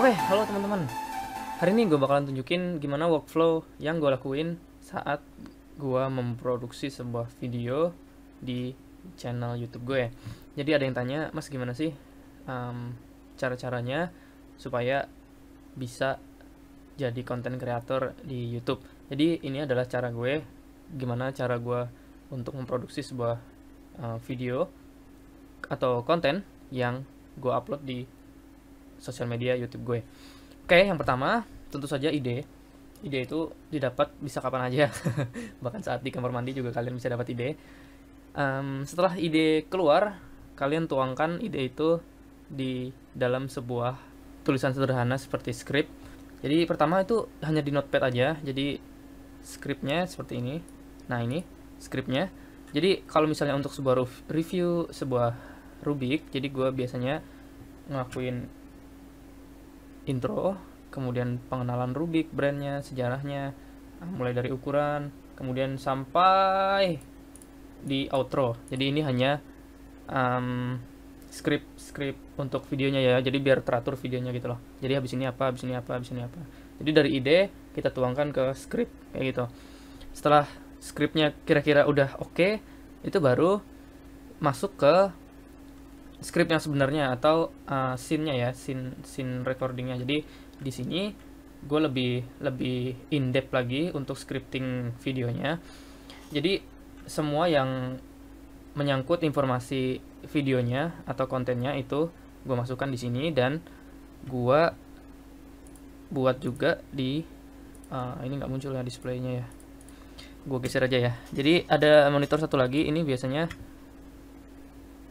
Oke, halo teman-teman. Hari ini gue bakalan tunjukin gimana workflow yang gue lakuin saat gue memproduksi sebuah video di channel YouTube gue. Jadi ada yang tanya, Mas gimana sih cara-caranya supaya bisa jadi konten kreator di YouTube. Jadi ini adalah cara gue, gimana cara gue untuk memproduksi sebuah video atau konten yang gue upload di sosial media YouTube gue. Oke, yang pertama tentu saja ide. Ide itu didapat bisa kapan aja, bahkan saat di kamar mandi juga kalian bisa dapat ide. Setelah ide keluar, kalian tuangkan ide itu di dalam sebuah tulisan sederhana seperti skrip. Jadi pertama itu hanya di notepad aja, jadi skripnya seperti ini. Nah ini skripnya. Jadi kalau misalnya untuk sebuah review sebuah Rubik, jadi gue biasanya ngelakuin intro, kemudian pengenalan Rubik, brandnya, sejarahnya, mulai dari ukuran, kemudian sampai di outro. Jadi ini hanya skrip untuk videonya ya, jadi biar teratur videonya gitu loh. Jadi habis ini apa, habis ini apa, habis ini apa. Jadi dari ide kita tuangkan ke skrip kayak gitu. Setelah skripnya kira-kira udah oke, itu baru masuk ke script yang sebenarnya atau scene-nya ya, scene recordingnya. Jadi di sini gue lebih in depth lagi untuk scripting videonya. Jadi semua yang menyangkut informasi videonya atau kontennya itu gue masukkan di sini, dan gue buat juga di ini nggak muncul ya displaynya ya, gue geser aja ya. Jadi ada monitor satu lagi, ini biasanya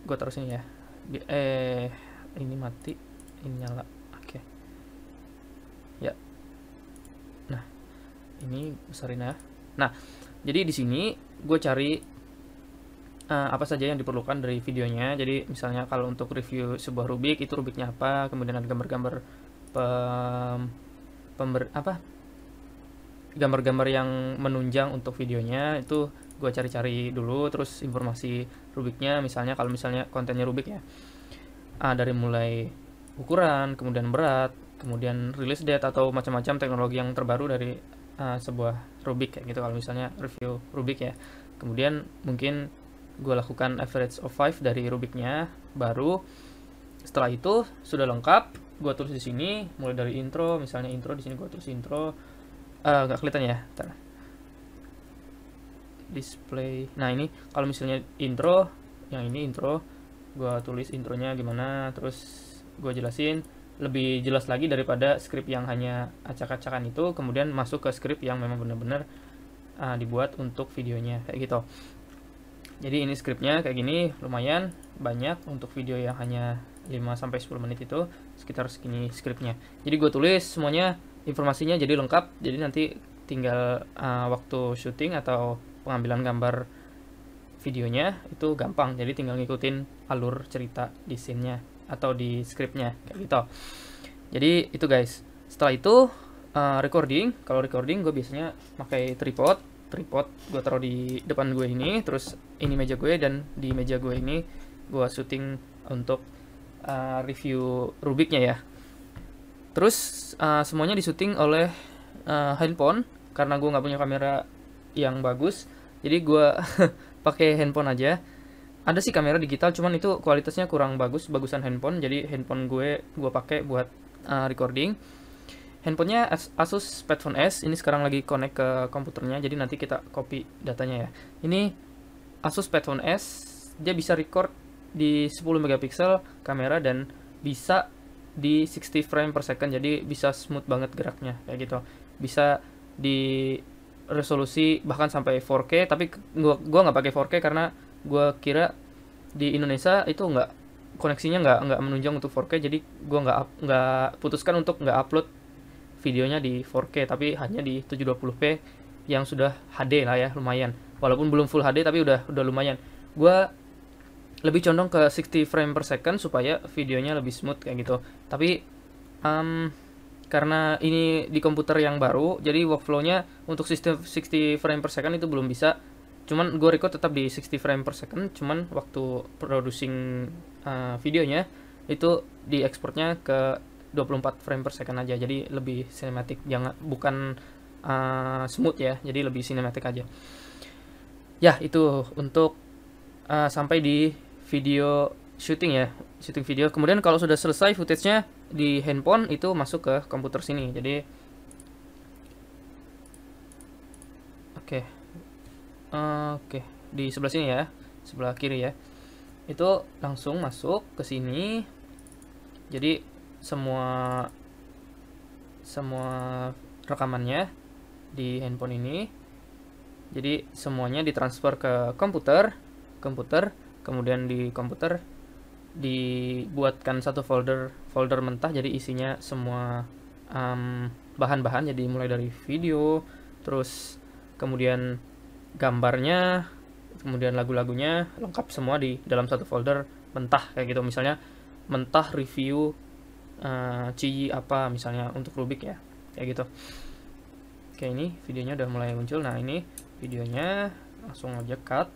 gue taruh sini ya. Ini mati, ini nyala. Oke. Ya. Nah, ini besarin ya. Nah, jadi di sini gue cari apa saja yang diperlukan dari videonya. Jadi misalnya kalau untuk review sebuah Rubik, itu Rubiknya apa, kemudian ada gambar-gambar gambar-gambar yang menunjang untuk videonya, itu gue cari-cari dulu. Terus informasi Rubiknya, misalnya kalau misalnya kontennya Rubik ya, dari mulai ukuran, kemudian berat, kemudian release date atau macam-macam teknologi yang terbaru dari sebuah Rubik kayak gitu kalau misalnya review Rubik ya. Kemudian mungkin gue lakukan average of 5 dari Rubiknya. Baru setelah itu sudah lengkap, gue tulis di sini mulai dari intro. Misalnya intro, di sini gue tulis intro. Nggak kelihatan ya, ntar. Display. Nah ini kalau misalnya intro, yang ini intro, gue tulis intronya gimana, terus gue jelasin lebih jelas lagi daripada skrip yang hanya acak-acakan itu. Kemudian masuk ke skrip yang memang benar-benar dibuat untuk videonya kayak gitu. Jadi ini skripnya kayak gini, lumayan banyak untuk video yang hanya 5-10 menit, itu sekitar segini skripnya. Jadi gue tulis semuanya, informasinya jadi lengkap. Jadi nanti tinggal waktu syuting atau pengambilan gambar videonya itu gampang. Jadi tinggal ngikutin alur cerita di scene-nya atau di skripnya kayak gitu. Jadi itu guys. Setelah itu recording. Kalau recording gue biasanya pakai tripod gue taruh di depan gue ini, terus ini meja gue, dan di meja gue ini gue syuting untuk review Rubiknya ya. Terus semuanya disyuting oleh handphone karena gue nggak punya kamera yang bagus, jadi gue pakai handphone aja. Ada sih kamera digital, cuman itu kualitasnya kurang bagusan handphone. Jadi handphone gue pakai buat recording. Handphonenya Asus Padfone S, ini sekarang lagi connect ke komputernya, jadi nanti kita copy datanya ya. Ini Asus Padfone S, dia bisa record di 10 megapiksel kamera dan bisa di 60 frame per second, jadi bisa smooth banget geraknya kayak gitu. Bisa di resolusi bahkan sampai 4K, tapi gua nggak pakai 4K karena gua kira di Indonesia itu koneksinya nggak menunjang untuk 4K, jadi gua nggak putuskan untuk nggak upload videonya di 4K, tapi hanya di 720p yang sudah HD lah ya, lumayan. Walaupun belum full HD tapi udah lumayan. Gua lebih condong ke 60 frame per second supaya videonya lebih smooth kayak gitu. Tapi karena ini di komputer yang baru, jadi workflow-nya untuk sistem 60 frame per second itu belum bisa. Cuman gue record tetap di 60 frame per second, cuman waktu producing videonya itu diekspornya ke 24 frame per second aja, jadi lebih sinematik, bukan smooth ya, jadi lebih sinematik aja. Ya, itu untuk sampai di video shooting ya, shooting video. Kemudian kalau sudah selesai footage-nya di handphone, itu masuk ke komputer sini. Jadi oke, di sebelah sini ya, sebelah kiri ya, itu langsung masuk ke sini. Jadi semua rekamannya di handphone ini, jadi semuanya ditransfer ke komputer, kemudian di komputer dibuatkan satu folder mentah, jadi isinya semua bahan-bahan, jadi mulai dari video, terus kemudian gambarnya, kemudian lagu-lagunya, lengkap semua di dalam satu folder mentah kayak gitu. Misalnya mentah review Ciyi apa misalnya untuk Rubik ya, kayak gitu. Oke, ini videonya udah mulai muncul. Nah, ini videonya langsung aja cut,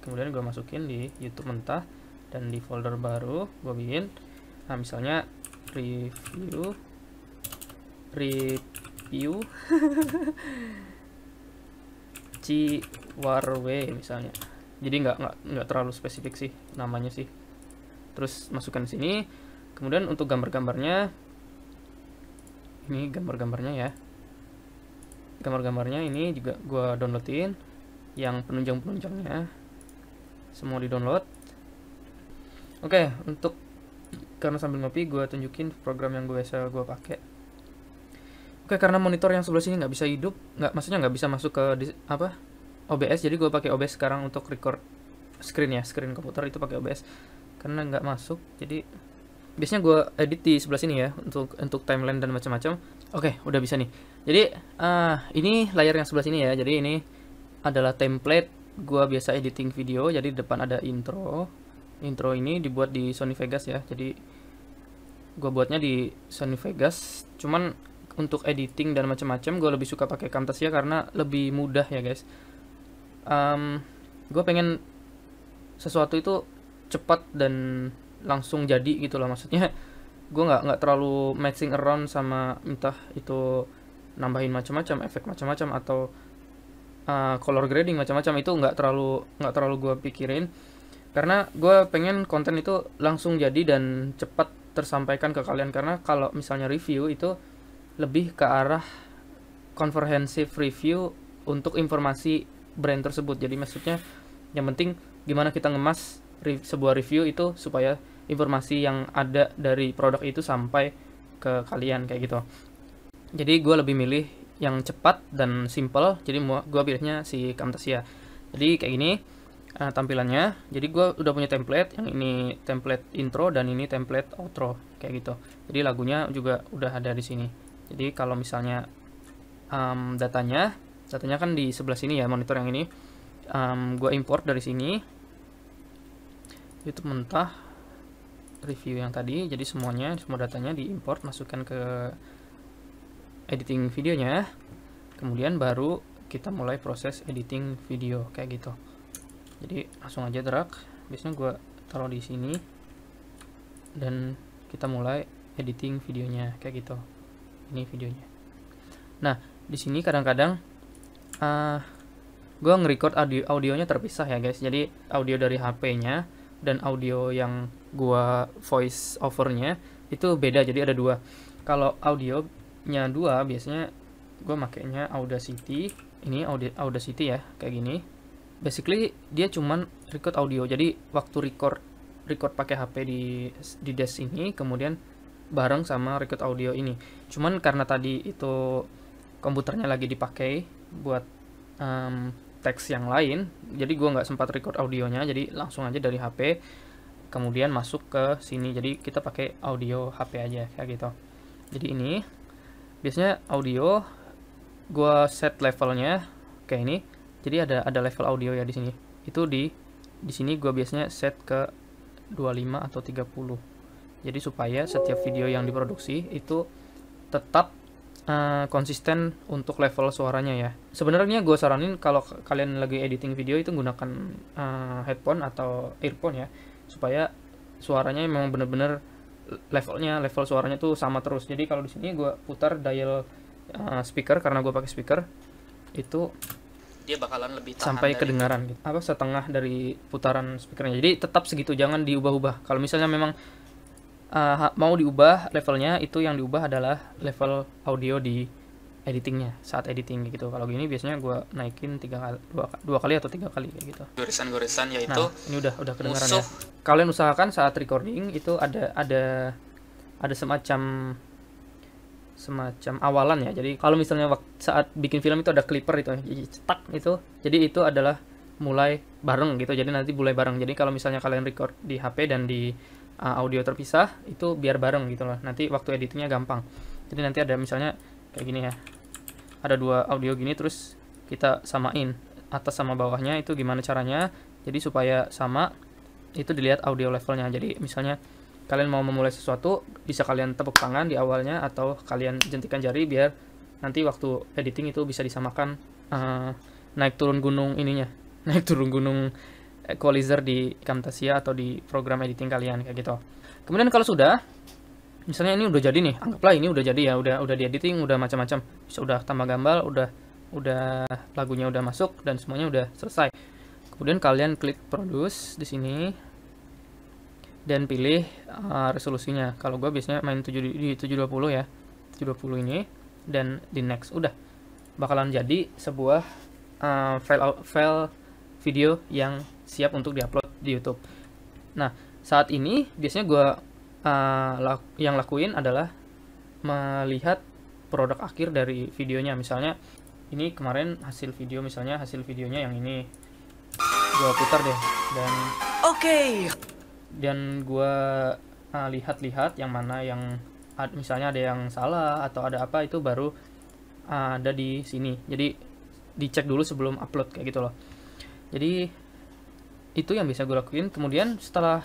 kemudian gue masukin di YouTube mentah, dan di folder baru gue bikin, nah misalnya review Ciwarwe misalnya. Jadi nggak terlalu spesifik sih namanya sih. Terus masukkan di sini. Kemudian untuk gambar-gambarnya, ini gambar-gambarnya ya. Gambar-gambarnya ini juga gue downloadin, yang penunjang-penunjangnya semua di download. Oke, karena sambil ngopi gue tunjukin program yang biasa gue pakai. Oke, karena monitor yang sebelah sini nggak bisa hidup, maksudnya nggak bisa masuk ke OBS, jadi gue pakai OBS sekarang untuk record screen komputer itu pakai OBS karena nggak masuk. Jadi biasanya gue edit di sebelah sini ya untuk timeline dan macam-macam. Oke, udah bisa nih. Jadi ini layar yang sebelah sini ya. Jadi ini adalah template gue biasa editing video. Jadi di depan ada intro. Intro ini dibuat di Sony Vegas ya. Jadi gue buatnya di Sony Vegas. Cuman untuk editing dan macam-macam gue lebih suka pakai Camtasia karena lebih mudah ya guys. Gue pengen sesuatu itu cepat dan langsung jadi gitu loh, maksudnya gue nggak terlalu matching around sama entah itu nambahin macam-macam efek macam-macam atau color grading macam-macam, itu nggak terlalu gue pikirin karena gue pengen konten itu langsung jadi dan cepat tersampaikan ke kalian. Karena kalau misalnya review itu lebih ke arah comprehensive review untuk informasi brand tersebut. Jadi maksudnya yang penting gimana kita ngemas sebuah review itu supaya informasi yang ada dari produk itu sampai ke kalian kayak gitu. Jadi gue lebih milih yang cepat dan simple, jadi gue pilihnya si Camtasia. Jadi kayak gini tampilannya. Jadi gue udah punya template, yang ini template intro dan ini template outro kayak gitu. Jadi lagunya juga udah ada di sini. Jadi kalau misalnya datanya kan di sebelah sini ya, monitor yang ini gue import dari sini YouTube mentah review yang tadi. Jadi semua datanya diimport, masukkan ke editing videonya, kemudian baru kita mulai proses editing video kayak gitu. Jadi langsung aja drag, biasanya gue taruh di sini dan kita mulai editing videonya kayak gitu. Ini videonya. Nah, di sini kadang-kadang gue nge-record audionya terpisah ya guys. Jadi audio dari HP-nya dan audio yang gua voice overnya itu beda, jadi ada dua. Kalau audionya dua, biasanya gua makainya Audacity. Ini Audacity ya, kayak gini. Basically dia cuman record audio, jadi waktu record pakai HP di desk ini, kemudian bareng sama record audio ini. Cuman karena tadi itu komputernya lagi dipakai buat teks yang lain, jadi gue nggak sempat record audionya, jadi langsung aja dari HP kemudian masuk ke sini. Jadi kita pakai audio HP aja kayak gitu. Jadi ini biasanya audio gue set levelnya kayak ini. Jadi ada level audio ya di sini. Itu di sini gue biasanya set ke 25 atau 30. Jadi supaya setiap video yang diproduksi itu tetap konsisten untuk level suaranya ya. Sebenarnya gue saranin kalau kalian lagi editing video itu gunakan headphone atau earphone ya, supaya suaranya memang bener-bener level suaranya tuh sama terus. Jadi kalau di sini gue putar dial speaker, karena gue pakai speaker, itu dia bakalan lebih tahan sampai dari kedengaran gitu. Apa setengah dari putaran speakernya. Jadi tetap segitu, jangan diubah-ubah. Kalau misalnya memang mau diubah levelnya, itu yang diubah adalah level audio di editingnya saat editing gitu. Kalau gini biasanya gue naikin dua kali atau 3 kali kayak gitu. Gorisan-gorisan, yaitu Nah, ini udah kedengaran musuh. ya. Kalian usahakan saat recording itu ada semacam awalan ya. Jadi kalau misalnya saat bikin film itu ada clipper itu, cetak itu. Jadi itu adalah mulai bareng gitu. Jadi nanti mulai bareng. Jadi kalau misalnya kalian record di HP dan di audio terpisah, itu biar bareng gitu loh. Nanti waktu editingnya gampang. Jadi nanti ada misalnya kayak gini ya. Ada 2 audio gini, terus kita samain atas sama bawahnya, itu gimana caranya. Jadi supaya sama, itu dilihat audio levelnya. Jadi misalnya kalian mau memulai sesuatu, bisa kalian tepuk tangan di awalnya atau kalian jentikan jari, biar nanti waktu editing itu bisa disamakan naik turun gunung ininya, naik turun gunung equalizer di Camtasia atau di program editing kalian kayak gitu. Kemudian kalau sudah, misalnya ini udah jadi nih, anggaplah ini udah jadi ya, udah di editing, udah macam-macam, udah tambah gambar, udah lagunya udah masuk dan semuanya udah selesai. Kemudian kalian klik produce di sini dan pilih resolusinya. Kalau gue biasanya main di 720 ya, 720 ini, dan di next. Udah bakalan jadi sebuah file video yang siap untuk diupload di YouTube. Nah, saat ini biasanya gue yang lakuin adalah melihat produk akhir dari videonya. Misalnya ini kemarin hasil videonya yang ini, gue putar deh, dan dan gue lihat-lihat yang mana yang misalnya ada yang salah atau ada apa, itu baru ada di sini. Jadi dicek dulu sebelum upload kayak gitu loh. Jadi itu yang bisa gue lakuin. Kemudian setelah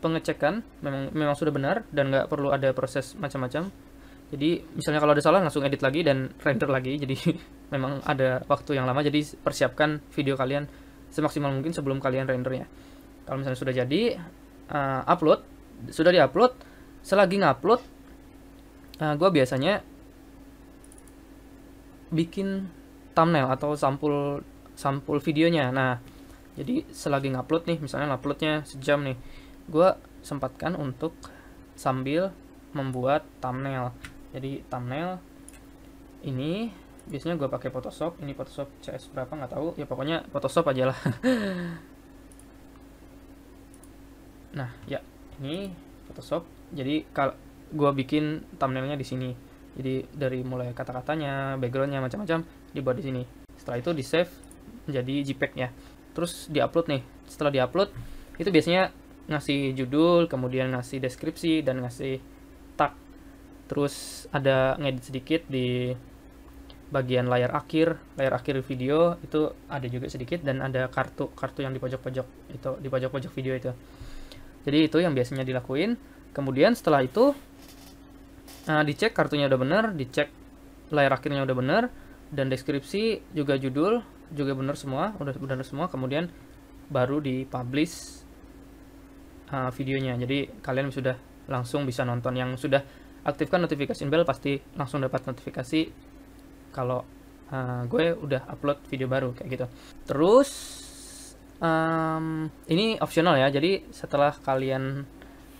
pengecekan memang sudah benar dan nggak perlu ada proses macam-macam. Jadi misalnya kalau ada salah, langsung edit lagi dan render lagi. Jadi memang ada waktu yang lama. Jadi persiapkan video kalian semaksimal mungkin sebelum kalian rendernya. Kalau misalnya sudah jadi, sudah diupload. Selagi ngupload, gue biasanya bikin thumbnail atau sampul videonya. Nah, jadi selagi ngupload nih, misalnya nguploadnya sejam nih, gue sempatkan untuk sambil membuat thumbnail. Jadi thumbnail ini biasanya gue pakai Photoshop. Ini Photoshop CS berapa nggak tahu ya, pokoknya Photoshop aja lah. Nah ya, ini Photoshop. Jadi kalau gue bikin thumbnailnya di sini, jadi dari mulai kata-katanya, backgroundnya, macam-macam dibuat di sini. Setelah itu di save menjadi JPEG ya. Terus diupload nih. Setelah diupload, itu biasanya ngasih judul, kemudian ngasih deskripsi, dan ngasih tag. Terus ada ngedit sedikit di bagian layar akhir video, itu ada juga sedikit, dan ada kartu yang di pojok-pojok itu, di pojok-pojok video itu. Jadi itu yang biasanya dilakuin. Kemudian setelah itu dicek kartunya udah bener, dicek layar akhirnya udah bener, dan deskripsi juga judul juga bener semua, udah bener semua. Kemudian baru dipublish videonya. Jadi kalian sudah langsung bisa nonton. Yang sudah aktifkan notification bell pasti langsung dapat notifikasi kalau gue udah upload video baru kayak gitu. Terus ini optional ya. Jadi setelah kalian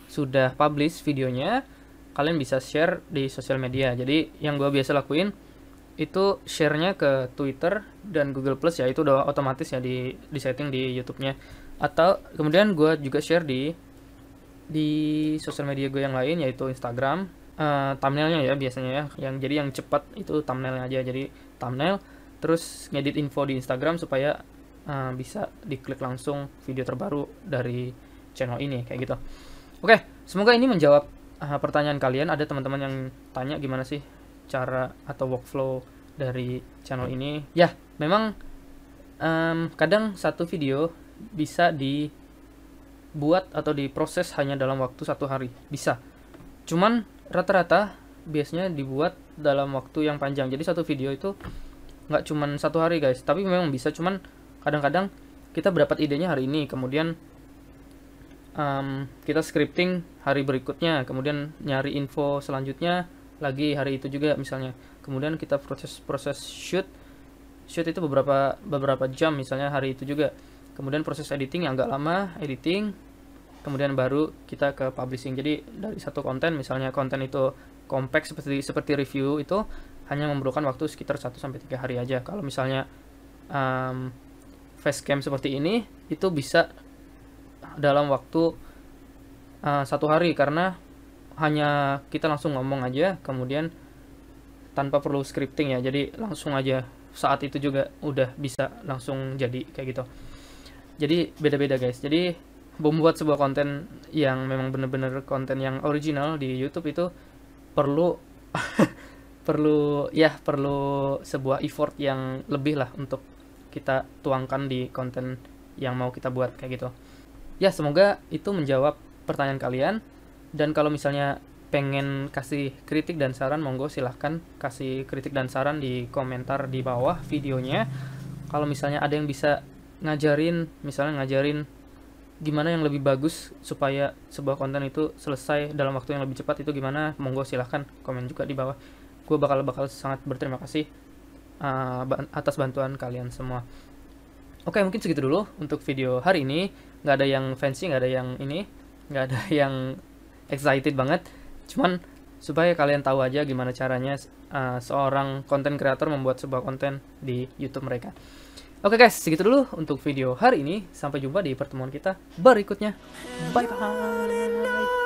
sudah publish videonya, kalian bisa share di sosial media. Jadi yang gue biasa lakuin itu share-nya ke Twitter dan Google Plus ya, itu udah otomatis ya di setting di YouTube-nya. Atau kemudian gue juga share di sosial media gue yang lain, yaitu Instagram. Thumbnailnya ya biasanya ya, jadi yang cepat itu thumbnailnya aja. Jadi thumbnail, terus ngedit info di Instagram supaya bisa diklik langsung video terbaru dari channel ini kayak gitu. Oke, semoga ini menjawab pertanyaan kalian. Ada teman-teman yang tanya gimana sih cara atau workflow dari channel ini. Ya, memang kadang satu video bisa dibuat atau diproses hanya dalam waktu 1 hari, bisa. Cuman rata-rata biasanya dibuat dalam waktu yang panjang. Jadi satu video itu nggak cuman 1 hari guys, tapi memang bisa. Cuman kadang-kadang kita berdapat idenya hari ini, kemudian kita scripting hari berikutnya, kemudian nyari info selanjutnya lagi hari itu juga misalnya. Kemudian kita proses shoot itu beberapa jam misalnya hari itu juga. Kemudian proses editing yang agak lama, editing, kemudian baru kita ke publishing. Jadi dari satu konten, misalnya konten itu compact seperti review, itu hanya memerlukan waktu sekitar 1-3 hari aja. Kalau misalnya facecam seperti ini, itu bisa dalam waktu 1 hari, karena hanya kita langsung ngomong aja, kemudian tanpa perlu scripting ya, jadi langsung aja saat itu juga udah bisa langsung jadi kayak gitu. Jadi beda-beda guys. Jadi membuat sebuah konten yang memang bener-bener konten yang original di YouTube itu perlu perlu sebuah effort yang lebih lah untuk kita tuangkan di konten yang mau kita buat kayak gitu. Ya, semoga itu menjawab pertanyaan kalian. Dan kalau misalnya pengen kasih kritik dan saran, monggo silahkan kasih kritik dan saran di komentar di bawah videonya. Kalau misalnya ada yang bisa ngajarin gimana yang lebih bagus supaya sebuah konten itu selesai dalam waktu yang lebih cepat, itu gimana, monggo silahkan komen juga di bawah. Gue bakal sangat berterima kasih atas bantuan kalian semua. Oke, mungkin segitu dulu untuk video hari ini. Nggak ada yang fancy, nggak ada yang excited banget, cuman supaya kalian tahu aja gimana caranya seorang content creator membuat sebuah konten di YouTube mereka. Oke guys, segitu dulu untuk video hari ini. Sampai jumpa di pertemuan kita berikutnya. Bye bye.